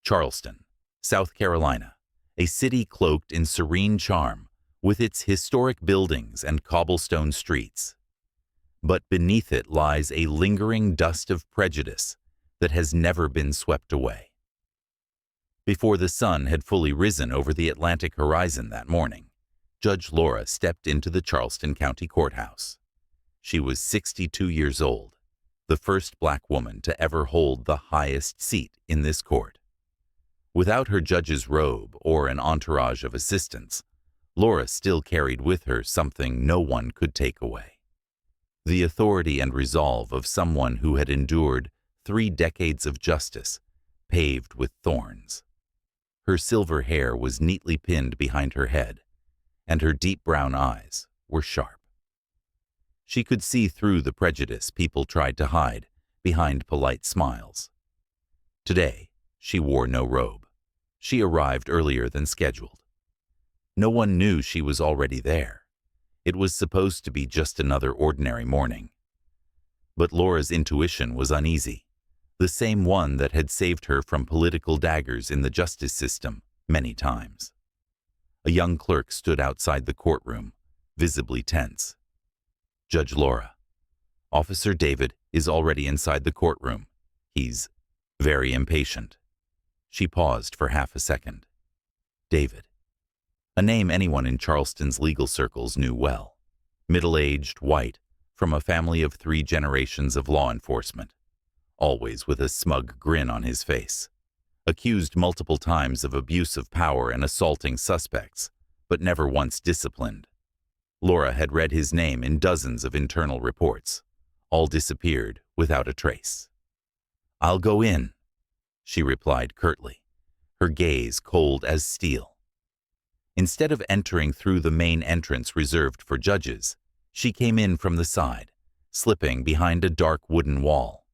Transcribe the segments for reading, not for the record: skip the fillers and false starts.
Charleston, South Carolina, a city cloaked in serene charm with its historic buildings and cobblestone streets. But beneath it lies a lingering dust of prejudice that has never been swept away. Before the sun had fully risen over the Atlantic horizon that morning, Judge Laura stepped into the Charleston County Courthouse. She was 62 years old, the first black woman to ever hold the highest seat in this court. Without her judge's robe or an entourage of assistants, Laura still carried with her something no one could take away: the authority and resolve of someone who had endured 3 decades of justice paved with thorns. Her silver hair was neatly pinned behind her head, and her deep brown eyes were sharp. She could see through the prejudice people tried to hide behind polite smiles. Today, she wore no robe. She arrived earlier than scheduled. No one knew she was already there. It was supposed to be just another ordinary morning. But Laura's intuition was uneasy, the same one that had saved her from political daggers in the justice system many times. A young clerk stood outside the courtroom, visibly tense. "Judge Laura, Officer David is already inside the courtroom. He's very impatient." She paused for half a second. David, a name anyone in Charleston's legal circles knew well. Middle-aged, white, from a family of 3 generations of law enforcement, always with a smug grin on his face. Accused multiple times of abuse of power and assaulting suspects, but never once disciplined. Laura had read his name in dozens of internal reports. All disappeared without a trace. "I'll go in," she replied curtly, her gaze cold as steel. Instead of entering through the main entrance reserved for judges, she came in from the side, slipping behind a dark wooden wall.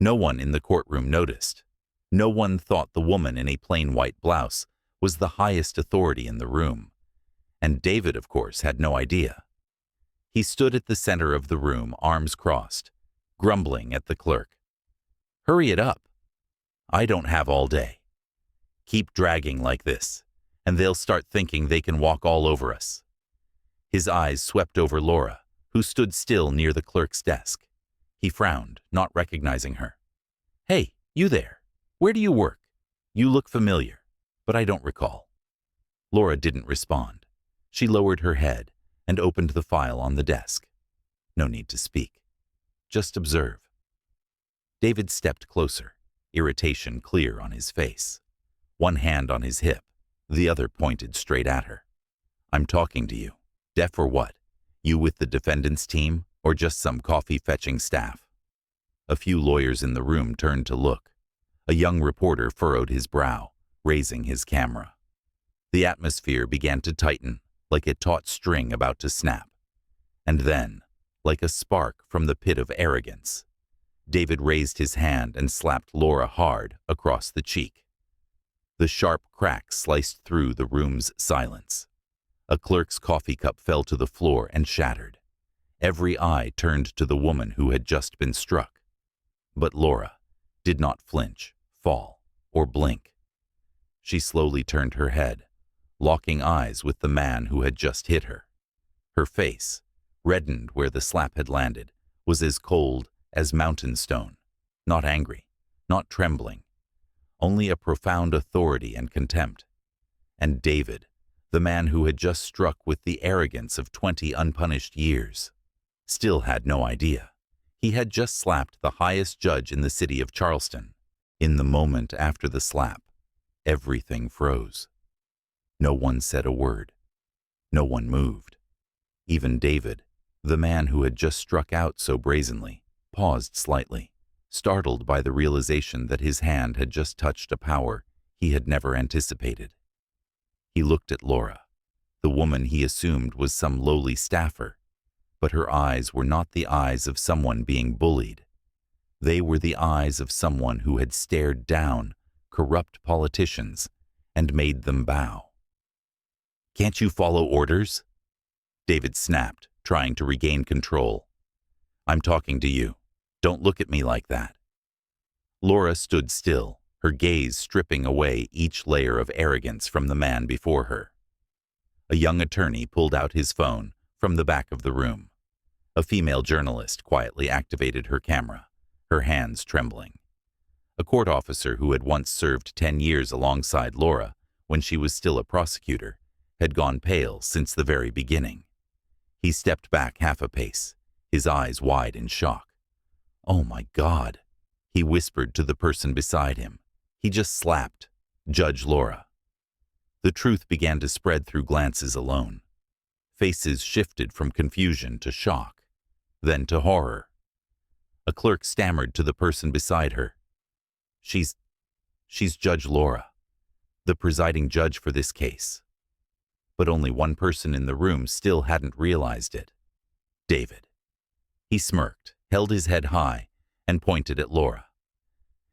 No one in the courtroom noticed. No one thought the woman in a plain white blouse was the highest authority in the room. And David, of course, had no idea. He stood at the center of the room, arms crossed, grumbling at the clerk. "Hurry it up. I don't have all day. Keep dragging like this, and they'll start thinking they can walk all over us." His eyes swept over Laura, who stood still near the clerk's desk. He frowned, not recognizing her. "Hey, you there. Where do you work? You look familiar, but I don't recall." Laura didn't respond. She lowered her head and opened the file on the desk. No need to speak. Just observe. David stepped closer, irritation clear on his face. One hand on his hip, the other pointed straight at her. "I'm talking to you. Deaf or what? You with the defendant's team, or just some coffee-fetching staff?" A few lawyers in the room turned to look. A young reporter furrowed his brow, raising his camera. The atmosphere began to tighten, like a taut string about to snap. And then, like a spark from the pit of arrogance, David raised his hand and slapped Laura hard across the cheek. The sharp crack sliced through the room's silence. A clerk's coffee cup fell to the floor and shattered. Every eye turned to the woman who had just been struck. But Laura did not flinch, fall, or blink. She slowly turned her head, locking eyes with the man who had just hit her. Her face, reddened where the slap had landed, was as cold as mountain stone, not angry, not trembling, only a profound authority and contempt. And David, the man who had just struck with the arrogance of 20 unpunished years, still had no idea. He had just slapped the highest judge in the city of Charleston. In the moment after the slap, everything froze. No one said a word. No one moved. Even David, the man who had just struck out so brazenly, paused slightly, startled by the realization that his hand had just touched a power he had never anticipated. He looked at Laura, the woman he assumed was some lowly staffer, but her eyes were not the eyes of someone being bullied. They were the eyes of someone who had stared down corrupt politicians and made them bow. "Can't you follow orders?" David snapped, trying to regain control. "I'm talking to you. Don't look at me like that." Laura stood still, her her gaze stripping away each layer of arrogance from the man before her. A young attorney pulled out his phone from the back of the room. A female journalist quietly activated her camera, her hands trembling. A court officer who had once served 10 years alongside Laura when she was still a prosecutor had gone pale since the very beginning. He stepped back half a pace, his eyes wide in shock. "Oh my God," he whispered to the person beside him. "He just slapped Judge Laura." The truth began to spread through glances alone. Faces shifted from confusion to shock, then to horror. A clerk stammered to the person beside her. She's Judge Laura, the presiding judge for this case." But only one person in the room still hadn't realized it. David. He smirked, held his head high, and pointed at Laura.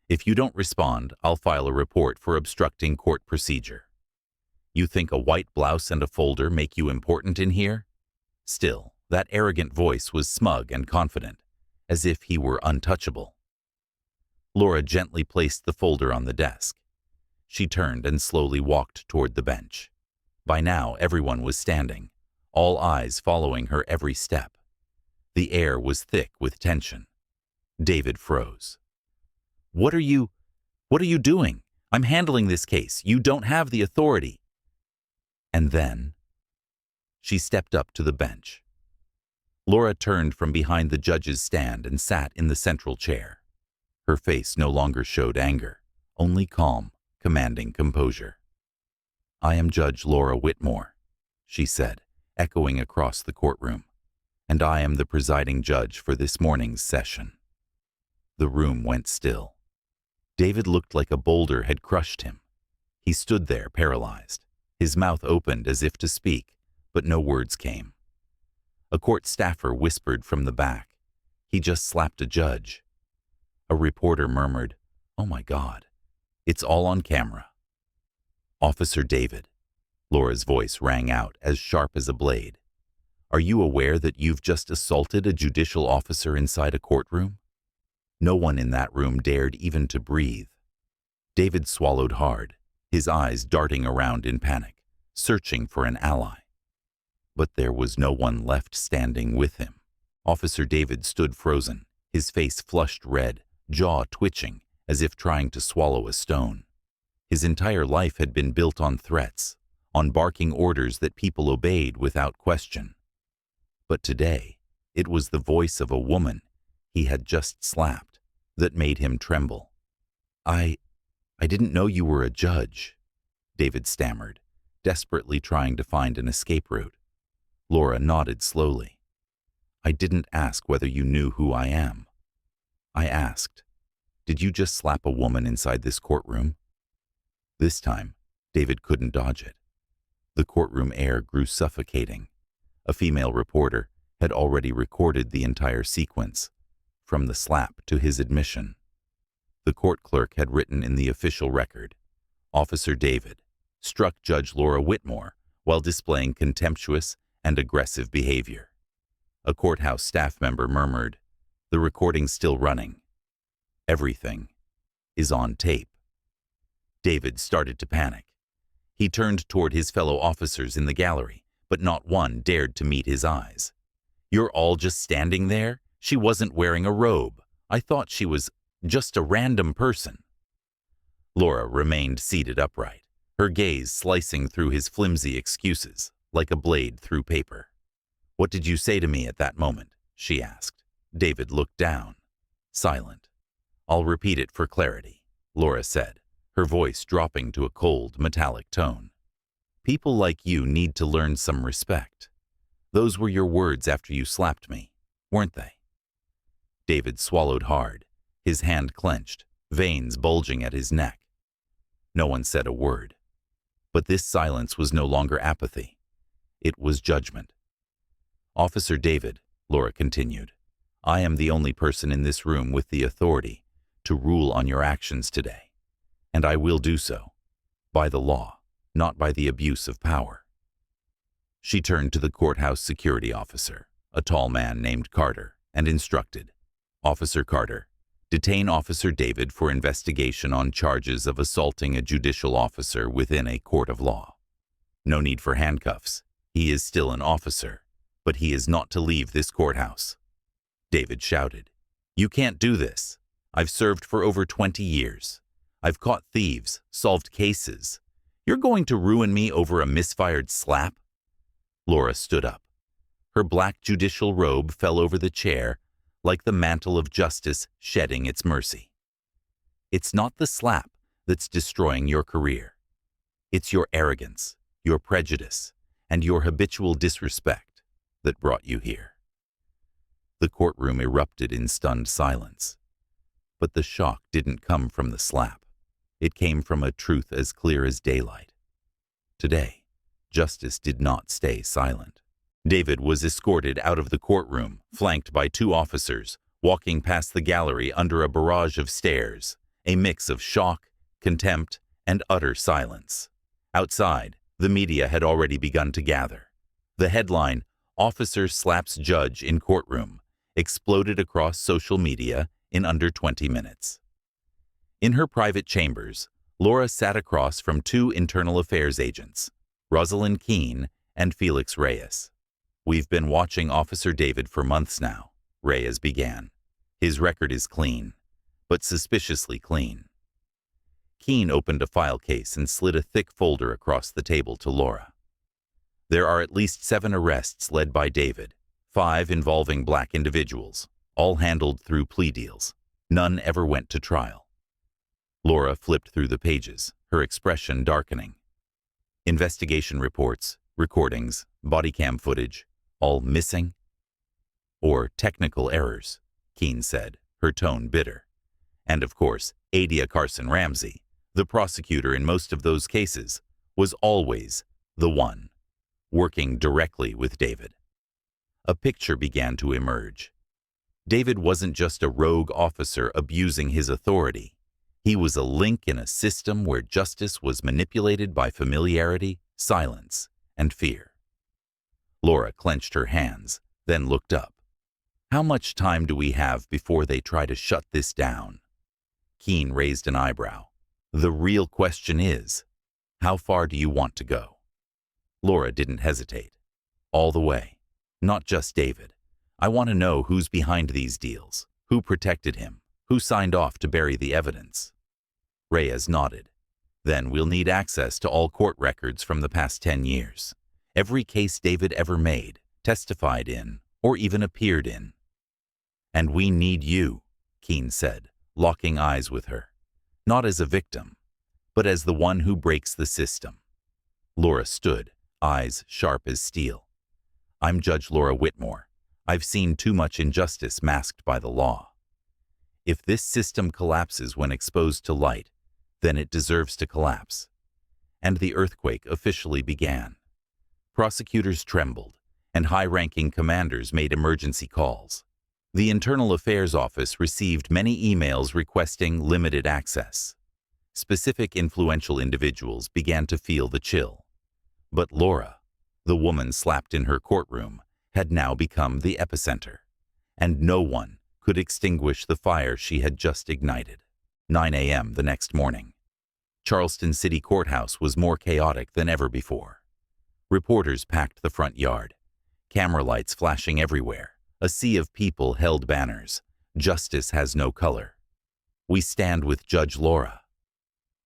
"If you don't respond, I'll file a report for obstructing court procedure. You think a white blouse and a folder make you important in here?" Still, that arrogant voice was smug and confident, as if he were untouchable. Laura gently placed the folder on the desk. She turned and slowly walked toward the bench. By now, everyone was standing, all eyes following her every step. The air was thick with tension. David froze. What are you doing? I'm handling this case. You don't have the authority." And then she stepped up to the bench. Laura turned from behind the judge's stand and sat in the central chair. Her face no longer showed anger, only calm, commanding composure. "I am Judge Laura Whitmore," she said, echoing across the courtroom, "and I am the presiding judge for this morning's session." The room went still. David looked like a boulder had crushed him. He stood there paralyzed, his mouth opened as if to speak, but no words came. A court staffer whispered from the back, "He just slapped a judge." A reporter murmured, "Oh my God, it's all on camera." "Officer David," Laura's voice rang out as sharp as a blade. "Are you aware that you've just assaulted a judicial officer inside a courtroom?" No one in that room dared even to breathe. David swallowed hard, his eyes darting around in panic, searching for an ally. But there was no one left standing with him. Officer David stood frozen, his face flushed red, jaw twitching, as if trying to swallow a stone. His entire life had been built on threats, on barking orders that people obeyed without question. But today, it was the voice of a woman he had just slapped that made him tremble. I didn't know you were a judge," David stammered, desperately trying to find an escape route. Laura nodded slowly. "I didn't ask whether you knew who I am. I asked, did you just slap a woman inside this courtroom?" This time, David couldn't dodge it. The courtroom air grew suffocating. A female reporter had already recorded the entire sequence, from the slap to his admission. The court clerk had written in the official record, "Officer David struck Judge Laura Whitmore while displaying contemptuous and aggressive behavior." A courthouse staff member murmured, "The recording's still running. Everything is on tape." David started to panic. He turned toward his fellow officers in the gallery, but not one dared to meet his eyes. "You're all just standing there? She wasn't wearing a robe. I thought she was just a random person." Laura remained seated upright, her gaze slicing through his flimsy excuses like a blade through paper. "What did you say to me at that moment?" she asked. David looked down, silent. "I'll repeat it for clarity," Laura said, her voice dropping to a cold, metallic tone. "People like you need to learn some respect. Those were your words after you slapped me, weren't they?" David swallowed hard, his hand clenched, veins bulging at his neck. No one said a word. But this silence was no longer apathy. It was judgment. "Officer David," Laura continued, "I am the only person in this room with the authority to rule on your actions today. And I will do so, by the law, not by the abuse of power." She turned to the courthouse security officer, a tall man named Carter, and instructed, "Officer Carter, Detain Officer David for investigation on charges of assaulting a judicial officer within a court of law. No need for handcuffs. He is still an officer, but he is not to leave this courthouse. David shouted, "You can't do this. I've served for over 20 years. I've caught thieves, solved cases. You're going to ruin me over a misfired slap?" Laura stood up. Her black judicial robe fell over the chair like the mantle of justice shedding its mercy. It's not the slap that's destroying your career. It's your arrogance, your prejudice, and your habitual disrespect that brought you here. The courtroom erupted in stunned silence. But the shock didn't come from the slap. It came from a truth as clear as daylight. Today, justice did not stay silent. David was escorted out of the courtroom, flanked by 2 officers, walking past the gallery under a barrage of stares, a mix of shock, contempt, and utter silence. Outside, the media had already begun to gather. The headline, "Officer Slaps Judge in Courtroom," exploded across social media in under 20 minutes. In her private chambers, Laura sat across from 2 internal affairs agents, Rosalind Keene and Felix Reyes. "We've been watching Officer David for months now," Reyes began. "His record is clean, but suspiciously clean." Keene opened a file case and slid a thick folder across the table to Laura. "There are at least 7 arrests led by David, 5 involving black individuals, all handled through plea deals. None ever went to trial." Laura flipped through the pages, her expression darkening. "Investigation reports, recordings, body cam footage, all missing?" "Or technical errors," Keene said, her tone bitter. "And of course, Adia Carson Ramsey, the prosecutor in most of those cases, was always the one, working directly with David." A picture began to emerge. David wasn't just a rogue officer abusing his authority. He was a link in a system where justice was manipulated by familiarity, silence, and fear. Laura clenched her hands, then looked up. "How much time do we have before they try to shut this down?" Keene raised an eyebrow. "The real question is, how far do you want to go?" Laura didn't hesitate. "All the way. Not just David. I want to know who's behind these deals, who protected him, who signed off to bury the evidence." Reyes nodded. "Then we'll need access to all court records from the past 10 years. Every case David ever made, testified in, or even appeared in." "And we need you," Keene said, locking eyes with her. "Not as a victim, but as the one who breaks the system." Laura stood, eyes sharp as steel. "I'm Judge Laura Whitmore. I've seen too much injustice masked by the law. If this system collapses when exposed to light, then it deserves to collapse." And the earthquake officially began. Prosecutors trembled, and high-ranking commanders made emergency calls. The Internal Affairs Office received many emails requesting limited access. Specific influential individuals began to feel the chill. But Laura, the woman slapped in her courtroom, had now become the epicenter, and no one could extinguish the fire she had just ignited. 9 a.m. the next morning. Charleston City Courthouse was more chaotic than ever before. Reporters packed the front yard, camera lights flashing everywhere. A sea of people held banners. "Justice has no color. We stand with Judge Laura.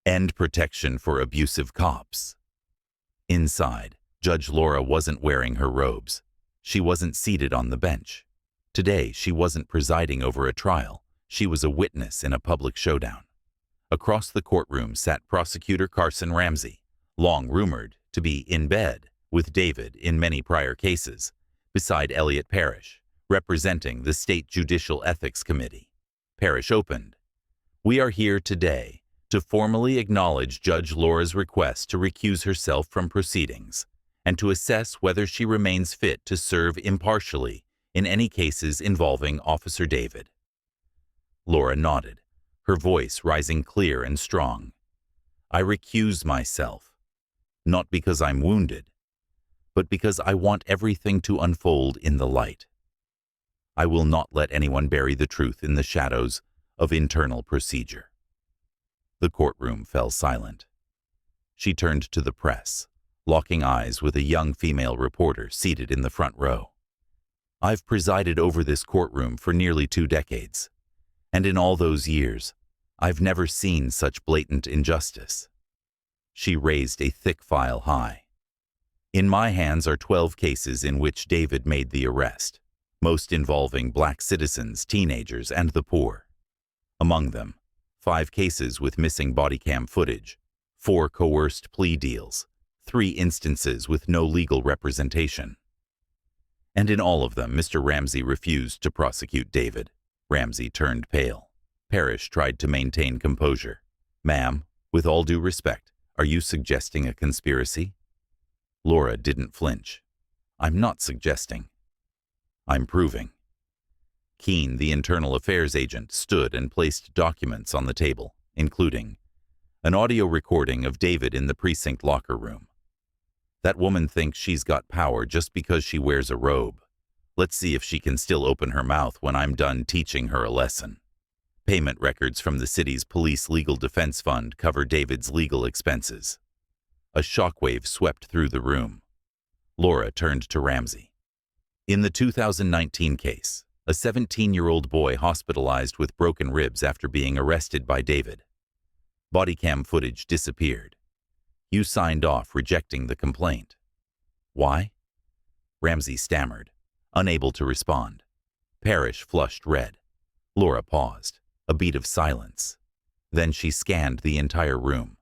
End protection for abusive cops." Inside, Judge Laura wasn't wearing her robes. She wasn't seated on the bench. Today, she wasn't presiding over a trial. She was a witness in a public showdown. Across the courtroom sat Prosecutor Carson Ramsey, long rumored to be in bed with David in many prior cases, beside Elliot Parrish, representing the State Judicial Ethics Committee. Parrish opened. "We are here today to formally acknowledge Judge Laura's request to recuse herself from proceedings and to assess whether she remains fit to serve impartially in any cases involving Officer David." Laura nodded, her voice rising clear and strong. "I recuse myself, not because I'm wounded, but because I want everything to unfold in the light. I will not let anyone bury the truth in the shadows of internal procedure. The courtroom fell silent. She turned to the press, locking eyes with a young female reporter seated in the front row. "I've presided over this courtroom for nearly 2 decades, and in all those years, I've never seen such blatant injustice." She raised a thick file high. "In my hands are 12 cases in which David made the arrest, most involving black citizens, teenagers, and the poor. Among them, 5 cases with missing body cam footage, 4 coerced plea deals, 3 instances with no legal representation. And in all of them, Mr. Ramsey refused to prosecute David." Ramsey turned pale. Parrish tried to maintain composure. "Ma'am, with all due respect, are you suggesting a conspiracy?" Laura didn't flinch. "I'm not suggesting. I'm proving." Keene, the internal affairs agent, stood and placed documents on the table, including an audio recording of David in the precinct locker room. "That woman thinks she's got power just because she wears a robe. Let's see if she can still open her mouth when I'm done teaching her a lesson." Payment records from the city's police legal defense fund cover David's legal expenses. A shockwave swept through the room. Laura turned to Ramsey. "In the 2019 case, a 17-year-old boy hospitalized with broken ribs after being arrested by David. Body cam footage disappeared. You signed off rejecting the complaint. Why?" Ramsey stammered, unable to respond. Parrish flushed red. Laura paused, a beat of silence. Then she scanned the entire room.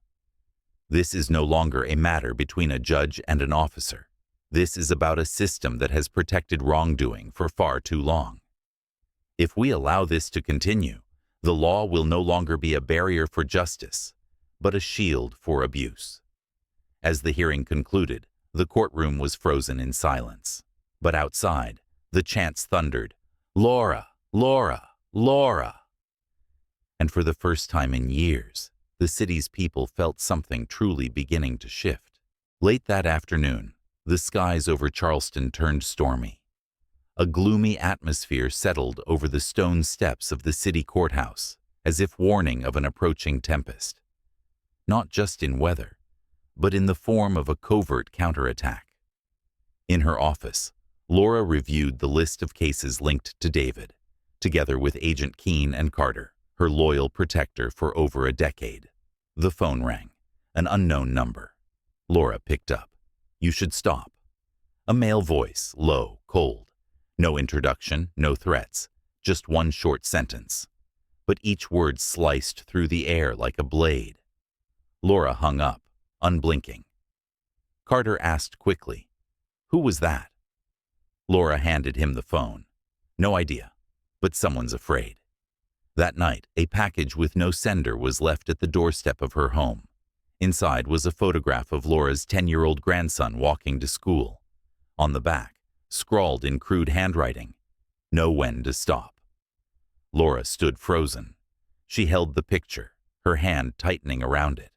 "This is no longer a matter between a judge and an officer. This is about a system that has protected wrongdoing for far too long. If we allow this to continue, the law will no longer be a barrier for justice, but a shield for abuse." As the hearing concluded, the courtroom was frozen in silence. But outside, the chants thundered, "Laura! Laura! Laura!" And for the first time in years, the city's people felt something truly beginning to shift. Late that afternoon, the skies over Charleston turned stormy. A gloomy atmosphere settled over the stone steps of the city courthouse, as if warning of an approaching tempest. Not just in weather, but in the form of a covert counterattack. In her office, Laura reviewed the list of cases linked to David, together with Agent Keene and Carter, her loyal protector for over a decade. The phone rang, an unknown number. Laura picked up. "You should stop." A male voice, low, cold. No introduction, no threats, just one short sentence. But each word sliced through the air like a blade. Laura hung up, unblinking. Carter asked quickly, "Who was that?" Laura handed him the phone. "No idea, but someone's afraid." That night, a package with no sender was left at the doorstep of her home. Inside was a photograph of Laura's 10-year-old grandson walking to school. On the back, scrawled in crude handwriting, "Know when to stop." Laura stood frozen. She held the picture, her hand tightening around it.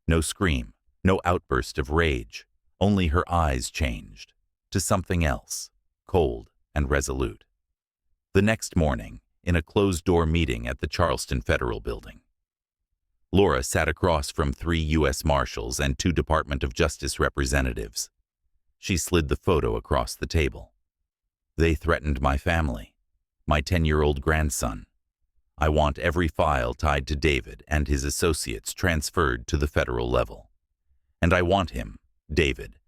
No scream, no outburst of rage, only her eyes changed to something else, cold and resolute. The next morning, in a closed-door meeting at the Charleston Federal Building, Laura sat across from 3 U.S. Marshals and 2 Department of Justice representatives. She slid the photo across the table. "They threatened my family, my 10-year-old grandson. I want every file tied to David and his associates transferred to the federal level. And I want him, David,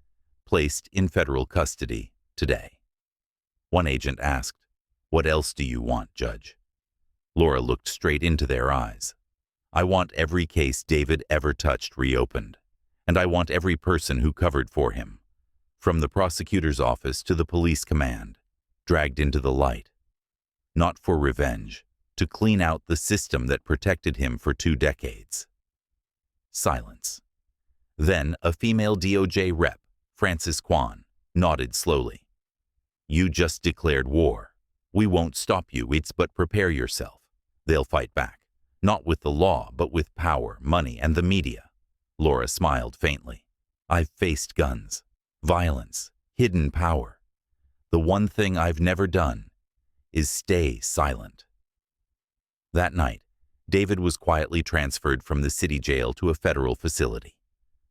placed in federal custody today." One agent asked, "What else do you want, Judge?" Laura looked straight into their eyes. "I want every case David ever touched reopened, and I want every person who covered for him, from the prosecutor's office to the police command, dragged into the light. Not for revenge, to clean out the system that protected him for 2 decades. Silence. Then a female DOJ rep, Frances Kwan, nodded slowly. "You just declared war. We won't stop you, but prepare yourself. They'll fight back, not with the law, but with power, money, and the media." Laura smiled faintly. "I've faced guns, violence, hidden power. The one thing I've never done is stay silent." That night, David was quietly transferred from the city jail to a federal facility.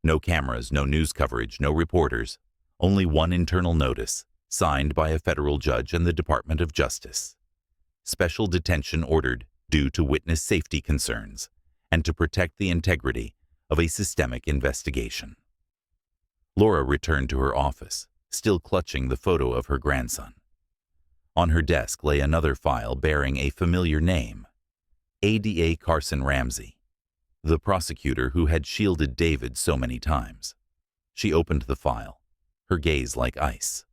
No cameras, no news coverage, no reporters, only one internal notice, signed by a federal judge and the Department of Justice. Special detention ordered due to witness safety concerns and to protect the integrity of a systemic investigation. Laura returned to her office, still clutching the photo of her grandson. On her desk lay another file bearing a familiar name, ADA Carson Ramsey, the prosecutor who had shielded David so many times. She opened the file, her gaze like ice.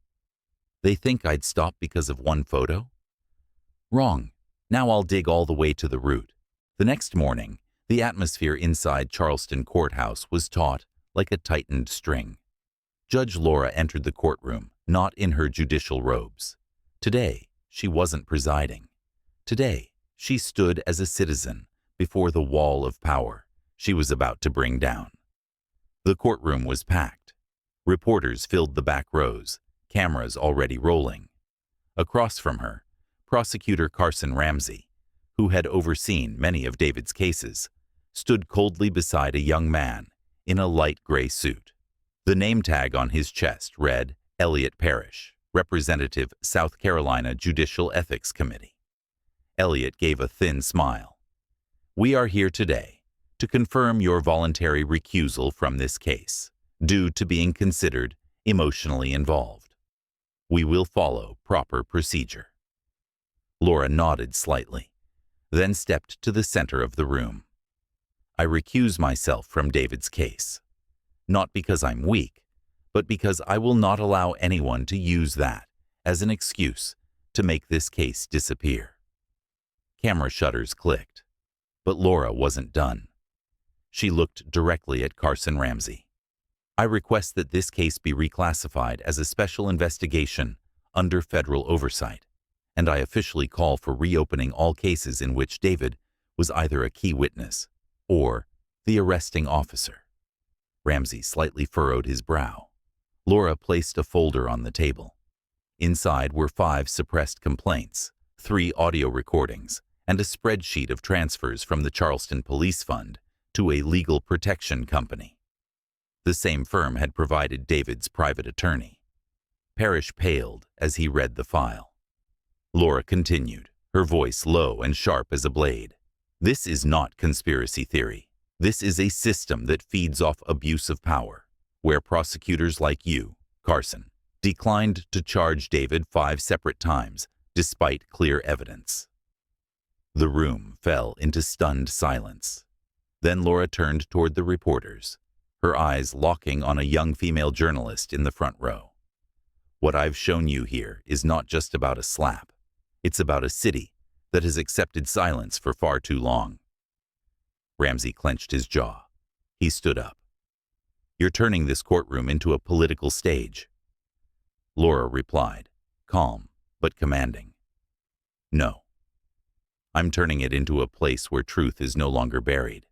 They think I'd stop because of one photo? Wrong. Now I'll dig all the way to the root. The next morning, the atmosphere inside Charleston courthouse was taut like a tightened string. Judge Laura entered the courtroom, not in her judicial robes. Today, she wasn't presiding. Today, she stood as a citizen before the wall of power she was about to bring down. The courtroom was packed. Reporters filled the back rows, cameras already rolling. Across from her, Prosecutor Carson Ramsey, who had overseen many of David's cases, stood coldly beside a young man in a light gray suit. The name tag on his chest read, Elliot Parrish, Representative, South Carolina Judicial Ethics Committee. Elliot gave a thin smile. We are here today to confirm your voluntary recusal from this case, due to being considered emotionally involved. We will follow proper procedure. Laura nodded slightly, then stepped to the center of the room. I recuse myself from David's case, not because I'm weak, but because I will not allow anyone to use that as an excuse to make this case disappear. Camera shutters clicked, but Laura wasn't done. She looked directly at Carson Ramsey. I request that this case be reclassified as a special investigation under federal oversight, and I officially call for reopening all cases in which David was either a key witness or the arresting officer. Ramsey slightly furrowed his brow. Laura placed a folder on the table. Inside were 5 suppressed complaints, 3 audio recordings, and a spreadsheet of transfers from the Charleston Police Fund to a legal protection company. The same firm had provided David's private attorney. Parrish paled as he read the file. Laura continued, her voice low and sharp as a blade. This is not conspiracy theory. This is a system that feeds off abuse of power, where prosecutors like you, Carson, declined to charge David 5 separate times despite clear evidence. The room fell into stunned silence. Then Laura turned toward the reporters, her eyes locking on a young female journalist in the front row. What I've shown you here is not just about a slap. It's about a city that has accepted silence for far too long. Ramsey clenched his jaw. He stood up. You're turning this courtroom into a political stage. Laura replied, calm but commanding. No. I'm turning it into a place where truth is no longer buried.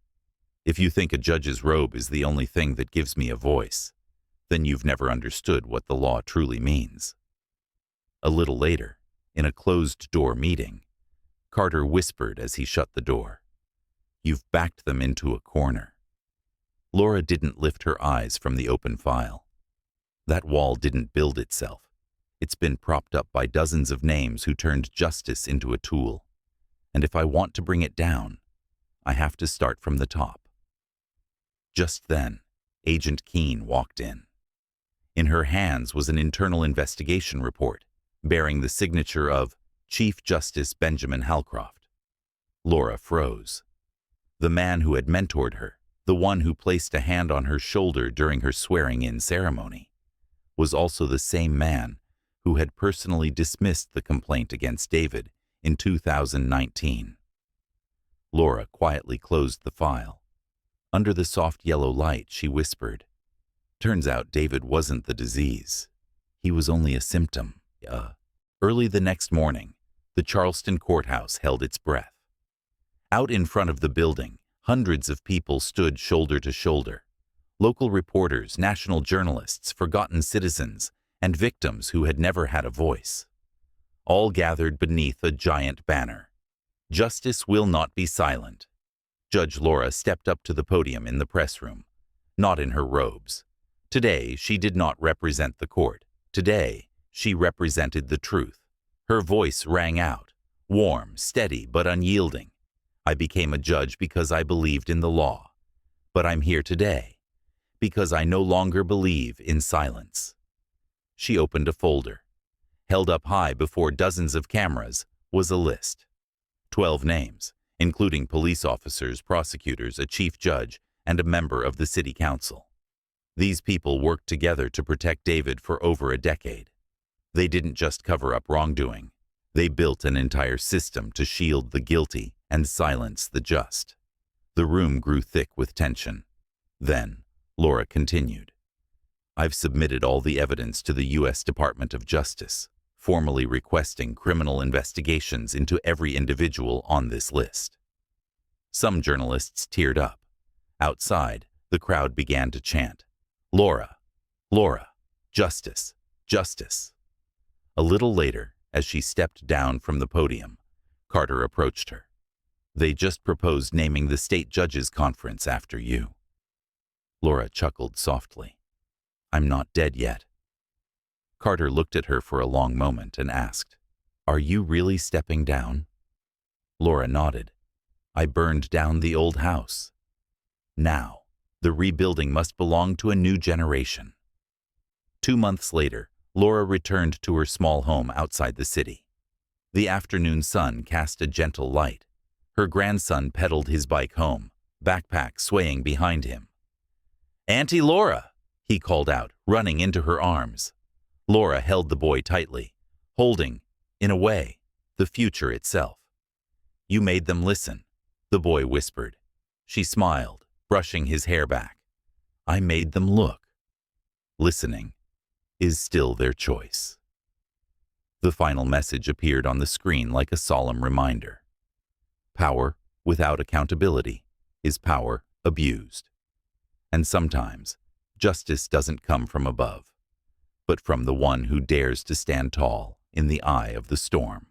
If you think a judge's robe is the only thing that gives me a voice, then you've never understood what the law truly means. A little later, in a closed-door meeting, Carter whispered as he shut the door. You've backed them into a corner. Laura didn't lift her eyes from the open file. That wall didn't build itself. It's been propped up by dozens of names who turned justice into a tool. And if I want to bring it down, I have to start from the top. Just then, Agent Keene walked in. In her hands was an internal investigation report bearing the signature of Chief Justice Benjamin Halcroft. Laura froze. The man who had mentored her, the one who placed a hand on her shoulder during her swearing-in ceremony, was also the same man who had personally dismissed the complaint against David in 2019. Laura quietly closed the file. Under the soft yellow light, she whispered, Turns out David wasn't the disease. He was only a symptom. Early the next morning, the Charleston courthouse held its breath. Out in front of the building, hundreds of people stood shoulder to shoulder. Local reporters, national journalists, forgotten citizens, and victims who had never had a voice. All gathered beneath a giant banner. Justice will not be silent. Judge Laura stepped up to the podium in the press room, not in her robes. Today, she did not represent the court. Today, she represented the truth. Her voice rang out, warm, steady, but unyielding. I became a judge because I believed in the law. But I'm here today because I no longer believe in silence. She opened a folder. Held up high before dozens of cameras was a list. 12 names, including police officers, prosecutors, a chief judge, and a member of the city council. These people worked together to protect David for over a decade. They didn't just cover up wrongdoing. They built an entire system to shield the guilty and silence the just. The room grew thick with tension. Then, Laura continued, I've submitted all the evidence to the U.S. Department of Justice, formally requesting criminal investigations into every individual on this list. Some journalists teared up. Outside, the crowd began to chant, Laura, Laura, justice, justice. A little later, as she stepped down from the podium, Carter approached her. They just proposed naming the state judges' conference after you. Laura chuckled softly. I'm not dead yet. Carter looked at her for a long moment and asked, Are you really stepping down? Laura nodded. I burned down the old house. Now, the rebuilding must belong to a new generation. 2 months later, Laura returned to her small home outside the city. The afternoon sun cast a gentle light. Her grandson pedaled his bike home, backpack swaying behind him. Auntie Laura, he called out, running into her arms. Laura held the boy tightly, holding, in a way, the future itself. You made them listen, the boy whispered. She smiled, brushing his hair back. I made them look. Listening is still their choice. The final message appeared on the screen like a solemn reminder. Power without accountability is power abused. And sometimes, justice doesn't come from above, but from the one who dares to stand tall in the eye of the storm.